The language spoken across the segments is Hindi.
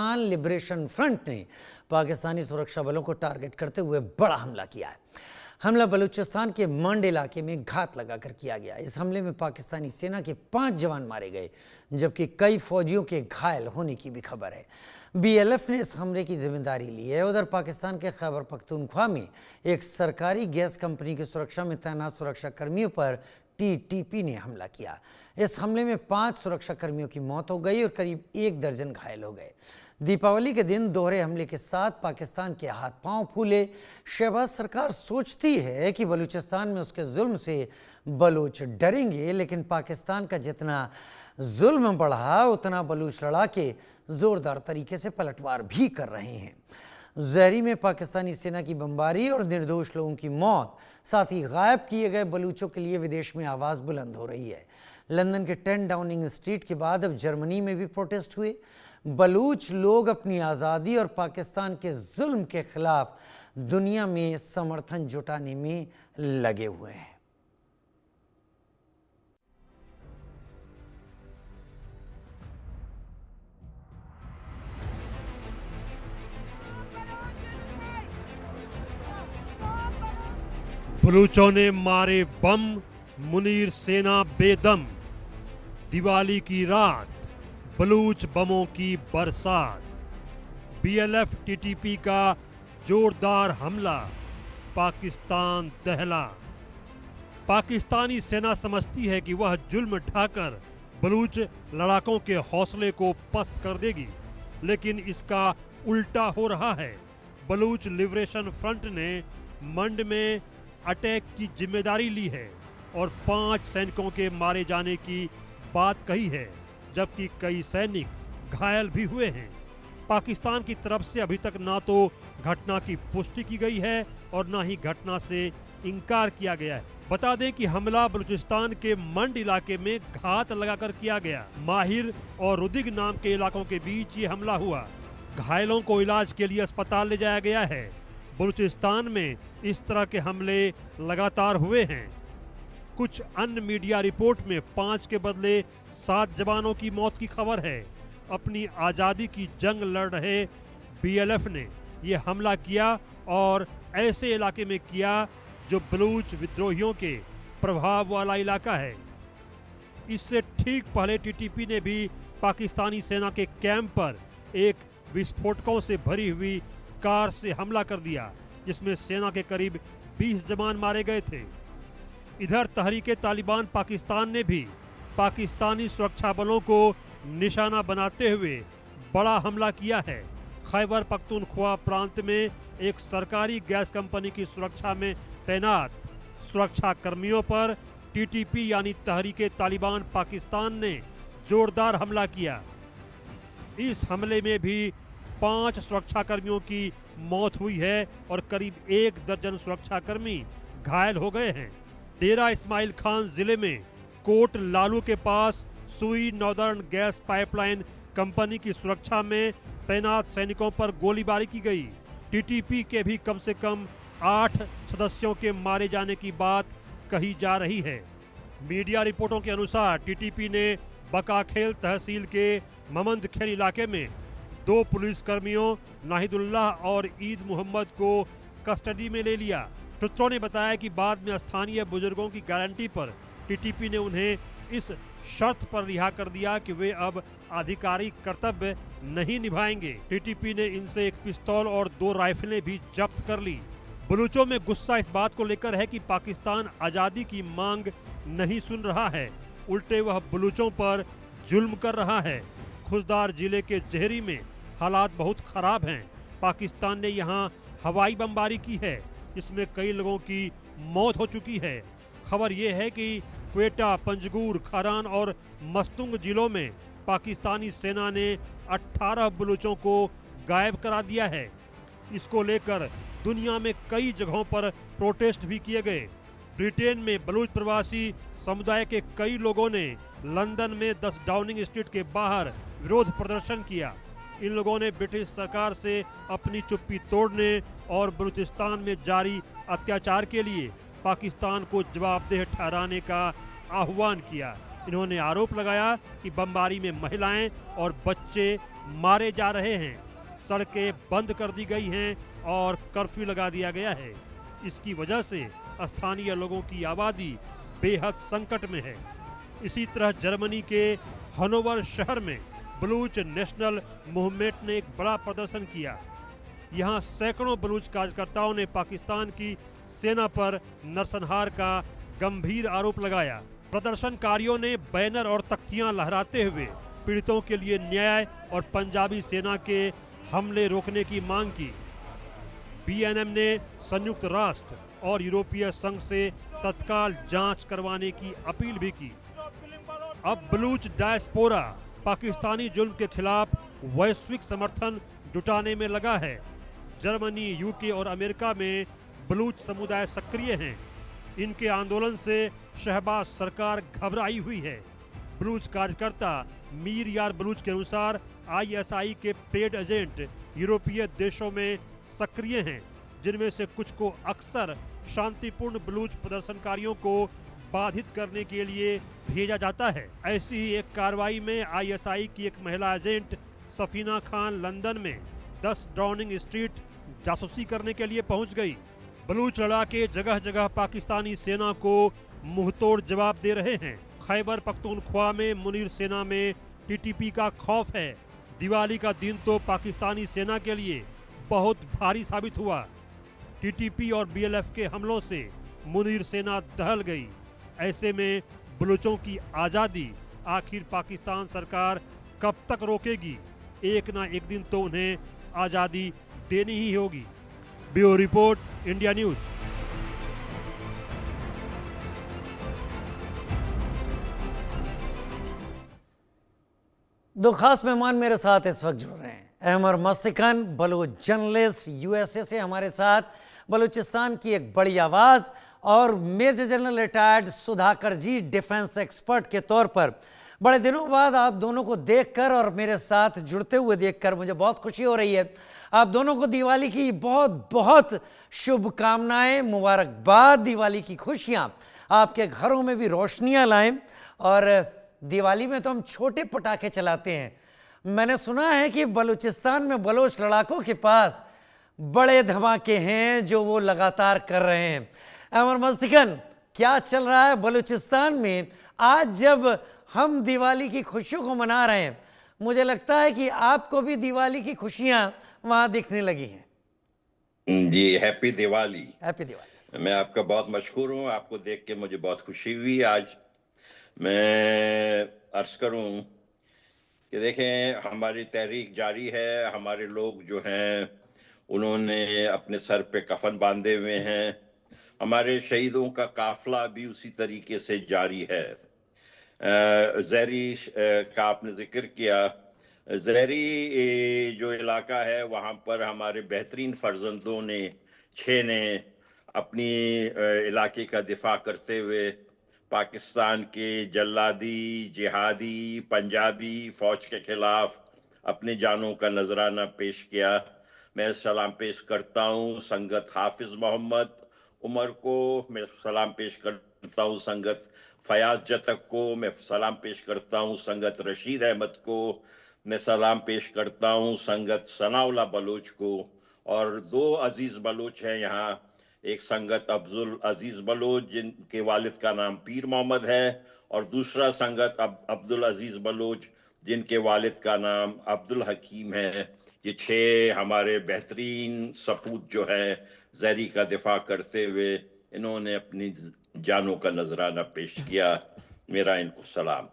लिबरेशन फ्रंट ने पाकिस्तानी सुरक्षा बलों को टारगेट करते हुए बड़ा हमला किया है। हमला बलूचिस्तान के मंड इलाके में घात लगाकर किया गया। इस हमले में पाकिस्तानी सेना के 5 जवान मारे गए, जबकि कई फौजियों के घायल होने की भी खबर है। बीएलएफ ने इस हमले की जिम्मेदारी ली है। उधर पाकिस्तान के खैबर पख्तूनख्वा में एक सरकारी गैस कंपनी की सुरक्षा में तैनात सुरक्षा कर्मियों पर टीटीपी ने हमला किया। इस हमले में 5 सुरक्षा कर्मियों की मौत हो गई और करीब 1 दर्जन घायल हो गए। दीपावली के दिन दोहरे हमले के साथ पाकिस्तान के हाथ पांव फूले। शहबाज सरकार सोचती है कि बलूचिस्तान में उसके जुल्म से बलूच डरेंगे, लेकिन पाकिस्तान का जितना जुल्म बढ़ा उतना बलूच लड़ाके जोरदार तरीके से पलटवार भी कर रहे हैं। ज़हरी में पाकिस्तानी सेना की बमबारी और निर्दोष लोगों की मौत, साथ ही गायब किए गए बलूचों के लिए विदेश में आवाज़ बुलंद हो रही है। लंदन के 10 डाउनिंग स्ट्रीट के बाद अब जर्मनी में भी प्रोटेस्ट हुए। बलूच लोग अपनी आज़ादी और पाकिस्तान के जुल्म के खिलाफ दुनिया में समर्थन जुटाने में लगे हुए हैं। बलूचों ने मारे बम, मुनीर सेना बेदम। दिवाली की रात बलूच बमों की बरसात। बीएलएफ टीटीपी का जोरदार हमला, पाकिस्तान दहला। पाकिस्तानी सेना समझती है कि वह जुल्म ढाकर बलूच लड़ाकों के हौसले को पस्त कर देगी, लेकिन इसका उल्टा हो रहा है। बलूच लिबरेशन फ्रंट ने मंड में अटैक की जिम्मेदारी ली है और 5 सैनिकों के मारे जाने की बात कही है, जबकि कई सैनिक घायल भी हुए हैं। पाकिस्तान की तरफ से अभी तक ना तो घटना की पुष्टि की गई है और ना ही घटना से इनकार किया गया है। बता दें कि हमला बलूचिस्तान के मंड इलाके में घात लगाकर किया गया। माहिर और रुदिग नाम के इलाकों के बीच ये हमला हुआ। घायलों को इलाज के लिए अस्पताल ले जाया गया है। बलूचिस्तान में इस तरह के हमले लगातार हुए हैं। कुछ अन्य मीडिया रिपोर्ट में 5 के बदले 7 जवानों की मौत की खबर है। अपनी आज़ादी की जंग लड़ रहे बीएलएफ ने यह हमला किया और ऐसे इलाके में किया जो बलूच विद्रोहियों के प्रभाव वाला इलाका है। इससे ठीक पहले टीटीपी ने भी पाकिस्तानी सेना के कैंप पर एक विस्फोटकों से भरी हुई कार से हमला कर दिया, जिसमें सेना के करीब 20 जवान मारे गए थे। इधर तहरीके तालिबान पाकिस्तान ने भी पाकिस्तानी सुरक्षा बलों को निशाना बनाते हुए बड़ा हमला किया है। खैबर पख्तूनख्वा प्रांत में एक सरकारी गैस कंपनी की सुरक्षा में तैनात सुरक्षा कर्मियों पर टीटीपी यानी तहरीके तालिबान पाकिस्तान ने जोरदार हमला किया। इस हमले में भी 5 सुरक्षा कर्मियों की मौत हुई है और करीब 1 दर्जन सुरक्षा कर्मी घायल हो गए हैं। डेरा इस्माइल खान जिले में कोट लालू के पास सुई नॉर्दर्न गैस पाइपलाइन कंपनी की सुरक्षा में तैनात सैनिकों पर गोलीबारी की गई। टीटीपी के भी कम से कम 8 सदस्यों के मारे जाने की बात कही जा रही है। मीडिया रिपोर्टों के अनुसार टीटीपी ने बकाखेल तहसील के ममंदखेल इलाके में 2 पुलिसकर्मियों नाहिदुल्लाह और ईद मोहम्मद को कस्टडी में ले लिया। सूत्रों ने बताया कि बाद में स्थानीय बुजुर्गों की गारंटी पर टीटीपी ने उन्हें इस शर्त पर रिहा कर दिया कि वे अब आधिकारिक कर्तव्य नहीं निभाएंगे। टीटीपी ने इनसे एक पिस्तौल और 2 राइफलें भी जब्त कर ली। बलूचों में गुस्सा इस बात को लेकर है कि पाकिस्तान आज़ादी की मांग नहीं सुन रहा है, उल्टे वह बलूचों पर जुल्म कर रहा है। खुजदार जिले के जहरी में हालात बहुत खराब हैं। पाकिस्तान ने यहां हवाई बमबारी की है, इसमें कई लोगों की मौत हो चुकी है। खबर यह है कि क्वेटा, पंजगुर, खारान और मस्तुंग जिलों में पाकिस्तानी सेना ने 18 बलूचों को गायब करा दिया है। इसको लेकर दुनिया में कई जगहों पर प्रोटेस्ट भी किए गए। ब्रिटेन में बलूच प्रवासी समुदाय के कई लोगों ने लंदन में 10 डाउनिंग स्ट्रीट के बाहर विरोध प्रदर्शन किया। इन लोगों ने ब्रिटिश सरकार से अपनी चुप्पी तोड़ने और बलूचिस्तान में जारी अत्याचार के लिए पाकिस्तान को जवाबदेह ठहराने का आह्वान किया। इन्होंने आरोप लगाया कि बमबारी में महिलाएं और बच्चे मारे जा रहे हैं, सड़कें बंद कर दी गई हैं और कर्फ्यू लगा दिया गया है। इसकी वजह से स्थानीय लोगों की आबादी बेहद संकट में है। इसी तरह जर्मनी के हनोवर शहर में बलूच नेशनल मूवमेंट ने एक बड़ा प्रदर्शन किया। यहाँ सैकड़ों बलूच कार्यकर्ताओं ने पाकिस्तान की सेना पर नरसंहार का गंभीर आरोप लगाया। प्रदर्शनकारियों ने बैनर और तख्तियां लहराते हुए पीड़ितों के लिए न्याय और पंजाबी सेना के हमले रोकने की मांग की। बीएनएम ने संयुक्त राष्ट्र और यूरोपीय संघ से तत्काल जांच करवाने की अपील भी की। अब बलूच डायस्पोरा पाकिस्तानी जुल्म के खिलाफ वैश्विक समर्थन जुटाने में लगा है। जर्मनी, यूके और अमेरिका में बलूच समुदाय सक्रिय हैं। इनके आंदोलन से शहबाज सरकार घबराई हुई है। बलूच कार्यकर्ता मीर यार बलूच के अनुसार आईएसआई के पेड एजेंट यूरोपीय देशों में सक्रिय हैं, जिनमें से कुछ को अक्सर शांतिपूर्ण बलूच प्रदर्शनकारियों को बाधित करने के लिए भेजा जाता है। ऐसी ही एक कार्रवाई में आईएसआई की एक महिला एजेंट सफीना खान लंदन में 10 डाउनिंग स्ट्रीट जासूसी करने के लिए पहुंच गई। बलूच लड़ाके जगह जगह पाकिस्तानी सेना को मुंहतोड़ जवाब दे रहे हैं। खैबर पख्तूनख्वा में मुनीर सेना में टीटीपी का खौफ है। दिवाली का दिन तो पाकिस्तानी सेना के लिए बहुत भारी साबित हुआ। टीटीपी और बीएलएफ के हमलों से मुनीर सेना दहल गई। ऐसे में बलूचों की आज़ादी आखिर पाकिस्तान सरकार कब तक रोकेगी? एक ना एक दिन तो उन्हें आज़ादी देनी ही होगी। Bureau report, India news. दो खास मेहमान मेरे साथ इस वक्त जुड़ रहे हैं। अहमर मस्तिकन, बलूच जर्नलिस्ट, यूएसए से हमारे साथ, बलूचिस्तान की एक बड़ी आवाज़, और मेजर जनरल रिटायर्ड सुधाकर जी, डिफेंस एक्सपर्ट के तौर पर। बड़े दिनों बाद आप दोनों को देखकर और मेरे साथ जुड़ते हुए देखकर मुझे बहुत खुशी हो रही है। आप दोनों को दिवाली की बहुत बहुत शुभकामनाएं, मुबारकबाद। दिवाली की खुशियां आपके घरों में भी रोशनियां लाएं। और दिवाली में तो हम छोटे पटाखे चलाते हैं। मैंने सुना है कि बलूचिस्तान में बलोच लड़ाकों के पास बड़े धमाके हैं जो वो लगातार कर रहे हैं। अमर मस्तिकन, क्या चल रहा है बलूचिस्तान में आज जब हम दिवाली की खुशियों को मना रहे हैं? मुझे लगता है कि आपको भी दिवाली की खुशियां वहां दिखने लगी हैं। जी, हैप्पी दिवाली। हैप्पी दिवाली। मैं आपका बहुत मशहूर हूँ। आपको देख के मुझे बहुत खुशी हुई। आज मैं अर्ज करूँ कि देखें, हमारी तहरीक जारी है। हमारे लोग जो हैं उन्होंने अपने सर पे कफन बांधे हुए हैं। हमारे शहीदों का काफिला भी उसी तरीके से जारी है। ज़हरी का आपने जिक्र किया। ज़हरी जो इलाका है वहाँ पर हमारे बेहतरीन फर्जंदों ने 6 ने अपनी इलाके का दिफा करते हुए पाकिस्तान के जल्लादी, जिहादी, पंजाबी फ़ौज के ख़िलाफ़ अपनी जानों का नजराना पेश किया। मैं सलाम पेश करता हूँ संगत हाफिज़ मोहम्मद उमर को, मैं सलाम पेश करता हूँ संगत फयाज जतक को, मैं सलाम पेश करता हूँ संगत रशीद अहमद को, मैं सलाम पेश करता हूँ संगत सनाउल्लाह बलोच को। और 2 अजीज़ बलोच हैं यहाँ, एक संगत अब्दुल अजीज़ बलोच जिनके वालिद का नाम पीर मोहम्मद है, और दूसरा संगत अब्दुल अजीज़ बलोच जिनके वालिद का नाम अब्दुल हकीम है। ये 6 हमारे बेहतरीन सपूत जो है ज़हरी का दिफा करते हुए इन्होंने अपनी जानों का नजराना पेश किया। मेरा इनको सलाम।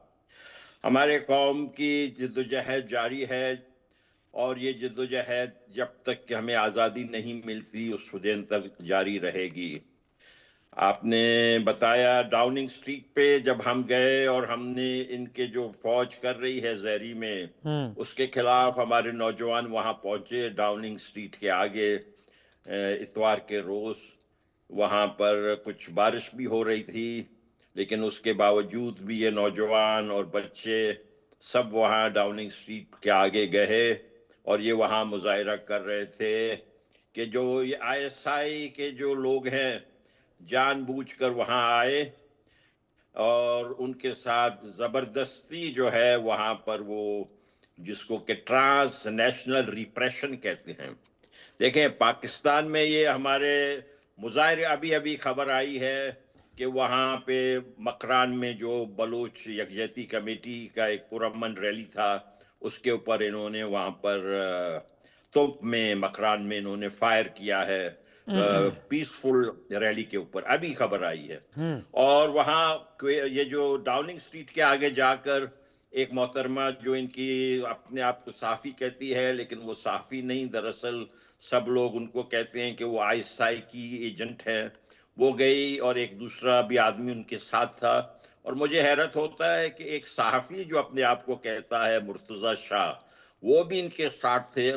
हमारे कौम की जद्दोजहद जारी है और ये जद्दोजहद जब तक कि हमें आज़ादी नहीं मिलती उस दिन तक जारी रहेगी। आपने बताया डाउनिंग स्ट्रीट पे जब हम गए और हमने इनके जो फौज कर रही है ज़हरी में उसके खिलाफ हमारे नौजवान वहाँ पहुँचे डाउनिंग स्ट्रीट के आगे। इतवार के रोज़ वहाँ पर कुछ बारिश भी हो रही थी, लेकिन उसके बावजूद भी ये नौजवान और बच्चे सब वहाँ डाउनिंग स्ट्रीट के आगे गए और ये वहाँ मुजाहिरा कर रहे थे कि जो ये आईएसआई के जो लोग हैं जानबूझकर वहाँ आए और उनके साथ जबरदस्ती जो है वहां पर वो जिसको कि ट्रांस नेशनल रिप्रेशन कहते हैं। देखें, पाकिस्तान में ये हमारे मुजाहिरे, अभी अभी खबर आई है कि वहाँ पे मकरान में जो बलूच यकजहती कमेटी का एक पुरअमन रैली था, उसके ऊपर इन्होंने वहाँ पर तोप में मकरान में इन्होंने फायर किया है, पीसफुल रैली के ऊपर, अभी खबर आई है। और वहाँ ये जो डाउनिंग स्ट्रीट के आगे जाकर एक मोहतरमा जो इनकी अपने आप को साफ़ी कहती है, लेकिन वो साफ़ी नहीं, दरअसल सब लोग उनको कहते हैं कि वो आईएसआई की एजेंट है, वो गई और एक दूसरा भी आदमी उनके साथ था। और मुझे हैरत होता है कि एक सहाफ़ी जो अपने आप को कहता है मुर्तज़ा शाह, वो भी इनके साथ थे।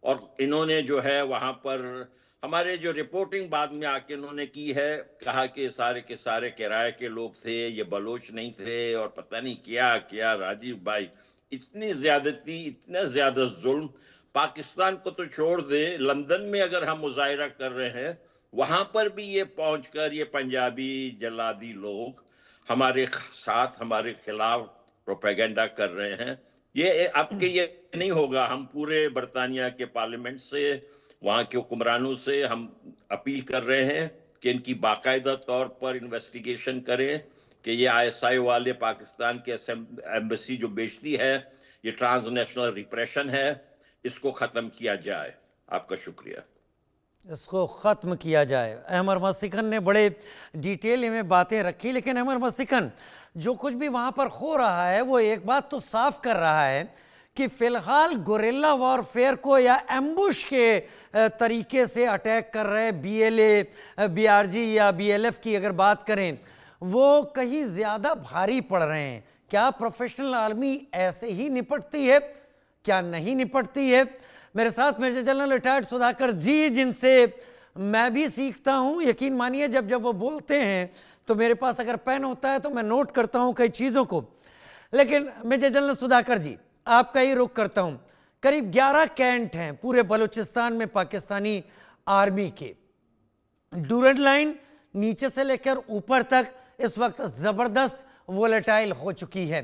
और इन्होंने जो है वहाँ पर हमारे जो रिपोर्टिंग बाद में आके इन्होंने की है, कहा कि सारे के सारे किराए के लोग थे, ये बलोच नहीं थे, और पता नहीं क्या क्या। राजीव भाई, इतनी ज्यादती, इतना ज्यादा जुल्म, पाकिस्तान को तो छोड़ दे, लंदन में अगर हम मुजाहिरा कर रहे हैं, वहां पर भी ये पहुंचकर ये पंजाबी जल्लादी लोग हमारे साथ हमारे खिलाफ प्रोपेगेंडा कर रहे हैं। ये आपके ये नहीं होगा। हम पूरे बरतानिया के पार्लियामेंट से, वहाँ के हुक्मरानों से हम अपील कर रहे हैं कि इनकी बाकायदा तौर पर इन्वेस्टिगेशन करें कि ये आईएसआई वाले पाकिस्तान के एम्बेसी जो बेचती है, ये ट्रांसनेशनल रिप्रेशन है, इसको ख़त्म किया जाए। आपका शुक्रिया। इसको ख़त्म किया जाए। अहमर मस्तिकन ने बड़े डिटेल में बातें रखी, लेकिन अहमर मस्तिकन, जो कुछ भी वहाँ पर हो रहा है वो एक बात तो साफ कर रहा है कि फ़िलहाल गुरिल्ला वॉरफेयर को या एम्बुश के तरीके से अटैक कर रहे बीएलए, बीआरजी या बीएलएफ की अगर बात करें, वो कहीं ज़्यादा भारी पड़ रहे हैं। क्या प्रोफेशनल आर्मी ऐसे ही निपटती है, क्या नहीं निपटती है? मेरे साथ मेजर जनरल रिटायर्ड सुधाकर जी, जिनसे मैं भी सीखता हूं। यकीन मानिए, जब जब वो बोलते हैं तो मेरे पास अगर पेन होता है तो मैं नोट करता हूं कई चीज़ों को। लेकिन मेजर जनरल सुधाकर जी, आपका ही रुख करता हूं। करीब 11 कैंट हैं पूरे बलूचिस्तान में पाकिस्तानी आर्मी के। डूरन लाइन नीचे से लेकर ऊपर तक इस वक्त ज़बरदस्त वोलेटाइल हो चुकी है।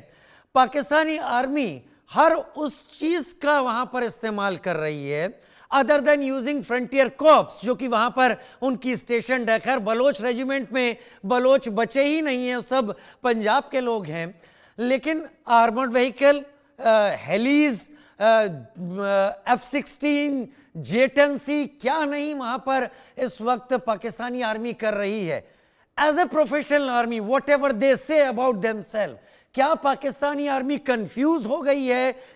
पाकिस्तानी आर्मी हर उस चीज़ का वहाँ पर इस्तेमाल कर रही है other than using frontier corps, जो कि वहाँ पर उनकी स्टेशन है। खैर, बलोच रेजिमेंट में बलोच बचे ही नहीं हैं, सब पंजाब के लोग हैं। लेकिन आर्मर्ड व्हीकल, हेलीज, F-16, J-10C, क्या नहीं वहाँ पर इस वक्त पाकिस्तानी आर्मी कर रही है। As a professional army, whatever they say about themselves, क्या पाकिस्तानी आर्मी कंफ्यूज हो गई है